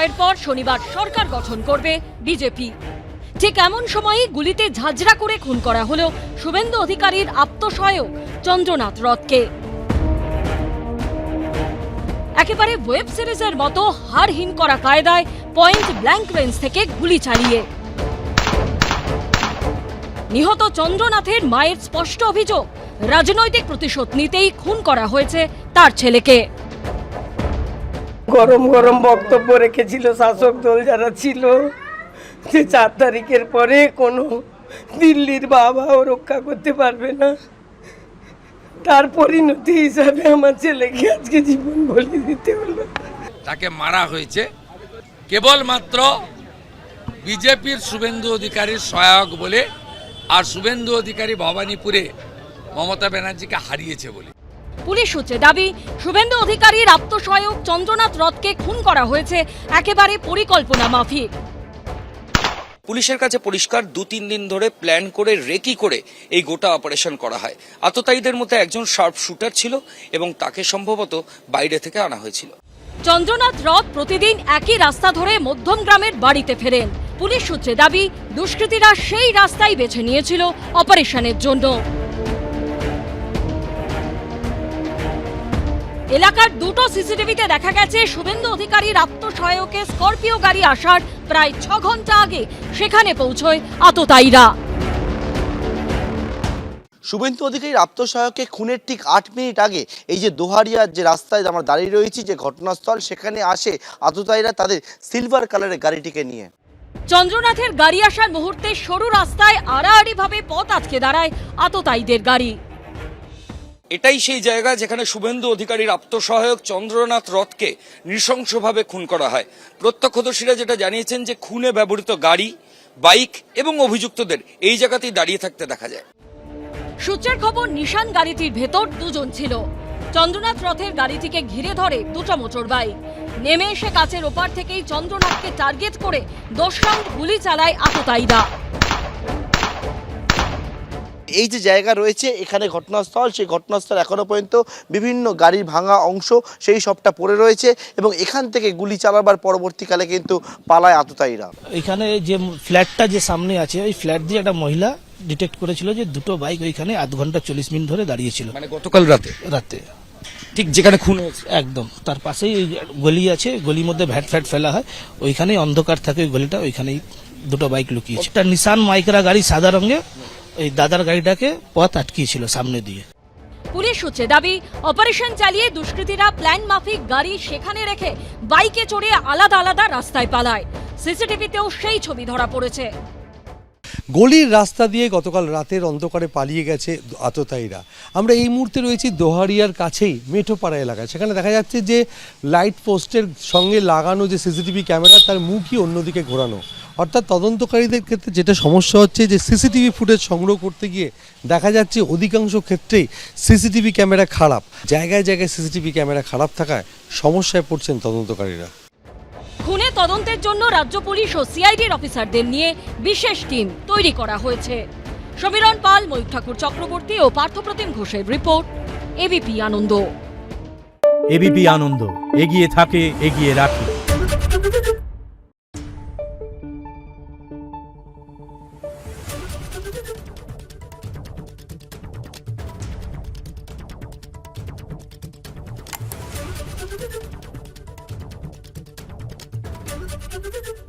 জয়ের পর শনিবার সরকার গঠন করবে বিজেপি। ঠিক এমন সময়ই গুলিতে ঝাঁঝরা করে খুন করা হলো শুভেন্দু অধিকারীর আত্মসহায়ক চন্দ্রনাথ রথকে। একেবারে ওয়েব সিরিজের মতো হাড়হীন করা কায়দায় পয়েন্ট ব্ল্যাঙ্ক রেঞ্জ থেকে গুলি চালিয়ে। নিহত চন্দ্রনাথের মায়ের স্পষ্ট অভিযোগ, রাজনৈতিক প্রতিশোধ নিতেই খুন করা হয়েছে তার ছেলেকে। গরম গরম বক্তব্য রেখেছিল শাসক দল যারা ছিল যে 4 তারিখের পরে কোনো দিল্লির বাবাও রক্ষা করতে পারবে না। তার পরিণতি হিসাবে আমার ছেলেকে আজকে জীবন বলি দিতে হলো। তাকে মারা হয়েছে কেবলমাত্র বিজেপির শুভেন্দু অধিকারীর সহায়ক বলে, আর শুভেন্দু অধিকারী ভবানীপুরে মমতা ব্যানার্জিকে হারিয়েছে বলে। পুলিশ সূত্রে দাবি, শুভেন্দু অধিকারীর আত্মসহায়ক চন্দ্রনাথ রথকে খুন করা হয়েছে একেবারে পরিকল্পনা মাফিক। পুলিশের কাছে পরিষ্কার 2-3 দিন ধরে প্ল্যান করে রেকি করে এই গোটা অপারেশন করা হয়। আততায়ীদের মধ্যে একজন শার্প শুটার ছিল এবং তাকে সম্ভবত বাইরে থেকে আনা হয়েছিল। চন্দ্রনাথ রথ প্রতিদিন একই রাস্তা ধরে মধ্যম গ্রামের বাড়িতে ফেরেন। পুলিশ সূত্রে দাবি, দুষ্কৃতীরা সেই রাস্তাই বেছে নিয়েছিল অপারেশনের জন্য। এলাকার দুটো সিসিটিভিতে দেখা গেছে শুভেন্দু অধিকারীর আত্মসহায়কের স্করপিও গাড়ি আসার প্রায় 6 ঘন্টা আগে সেখানে পৌঁছয় আততায়ীরা। শুভেন্দু অধিকারীর আত্মসহায়ককে খুনের ঠিক 8 মিনিট আগে এই যে দোহারিয়ার যে রাস্তায় আমরা দাঁড়িয়ে রয়েছি, যে ঘটনাস্থল, সেখানে আসে আততায়ীরা তাদের সিলভার কালারের গাড়িটিকে নিয়ে। চন্দ্রনাথের গাড়ি আসার মুহূর্তে সরু রাস্তায় আড়াআড়ি ভাবে পথ আটকে দাঁড়ায় আততায়ীদের গাড়ি। এটাই সেই জায়গা যেখানে শুভেন্দু অধিকারীর আত্মসহায়ক চন্দ্রনাথ রথকে নৃশংসভাবে খুন করা হয়। প্রত্যক্ষদর্শীরা যেটা জানিয়েছেন যে খুনে ব্যবহৃত গাড়ি, বাইক এবং অভিযুক্তদের এই জায়গাতেই দাঁড়িয়ে থাকতে দেখা যায়। সূত্রের খবর, নিশান গাড়িটির ভেতর 2 জন ছিল। চন্দ্রনাথ রথের গাড়িটিকে ঘিরে ধরে 2টা মোটর বাইক। নেমে এসে কাছের ওপার থেকেই চন্দ্রনাথকে টার্গেট করে 10 রাউন্ড গুলি চালায় আততায়ীরা। এই যে জায়গা রয়েছে এখানে ঘটনাস্থল, সেই ঘটনাস্থল এখনো পর্যন্ত বিভিন্ন গাড়ির ভাঙা অংশ সেই সবটা পড়ে রয়েছে এবং এখান থেকে গুলি চালাবার পরবর্তীকালে কিন্তু পালায় আততায়ীরা। এখানে যে ফ্ল্যাটটা যে সামনে আছে, ওই ফ্ল্যাট দিয়ে একটা মহিলা ডিটেক্ট করেছিল যে 2টো বাইক ওইখানে 1/2 ঘন্টা 40 মিনিট ধরে দাঁড়িয়েছিল। মানে গতকাল রাতে ঠিক যেখানে খুন হয়েছে একদম তার পাশেই গলি আছে, গলির মধ্যে ভ্যাট ফ্যাট ফেলা হয়, ওইখানেই অন্ধকার থাকে ওই গলিটা, ওইখানেই 2টো বাইক লুকিয়েছে। একটা নিসান মাইক্রা গাড়ি সাদা রঙের, ওই দাদার গাড়িটাকে পথ আটকিয়েছিল সামনে দিয়ে। পুলিশ সূত্রে দাবি, অপারেশন চালিয়ে দুষ্কৃতীরা প্ল্যান মাফিক গাড়ি সেখানে রেখে বাইকে চড়ে আলাদা আলাদা রাস্তায় পালায়। সিসিটিভিতেও সেই ছবি ধরা পড়েছে। গলির রাস্তা দিয়ে গতকাল রাতের অন্ধকারে পালিয়ে গেছে আততায়ীরা। আমরা এই মুহূর্তে রয়েছি দোহারিয়ার কাছেই মেঠোপাড়া এলাকায়। সেখানে দেখা যাচ্ছে যে লাইট পোস্টের সঙ্গে লাগানো যে সিসিটিভি ক্যামেরা, তার মুখই অন্যদিকে ঘোরানো। অর্থাৎ তদন্তকারীদের ক্ষেত্রে যেটা সমস্যা হচ্ছে যে সিসিটিভি ফুটেজ সংগ্রহ করতে গিয়ে দেখা যাচ্ছে অধিকাংশ ক্ষেত্রেই সিসিটিভি ক্যামেরা খারাপ। জায়গায় জায়গায় সিসিটিভি ক্যামেরা খারাপ থাকায় সমস্যায় পড়ছেন তদন্তকারীরা। খুনে তদন্তের জন্য রাজ্য পুলিশ ও সিআইডির অফিসারদের নিয়ে বিশেষ টিম তৈরি করা হয়েছে। সমীরণ পাল, ময়ূর ঠাকুর চক্রবর্তী ও পার্থপ্রতিম ঘোষের রিপোর্ট, এবিপি আনন্দ। এবিপি আনন্দ, এগিয়ে থাকে, এগিয়ে রাখে। Thank you.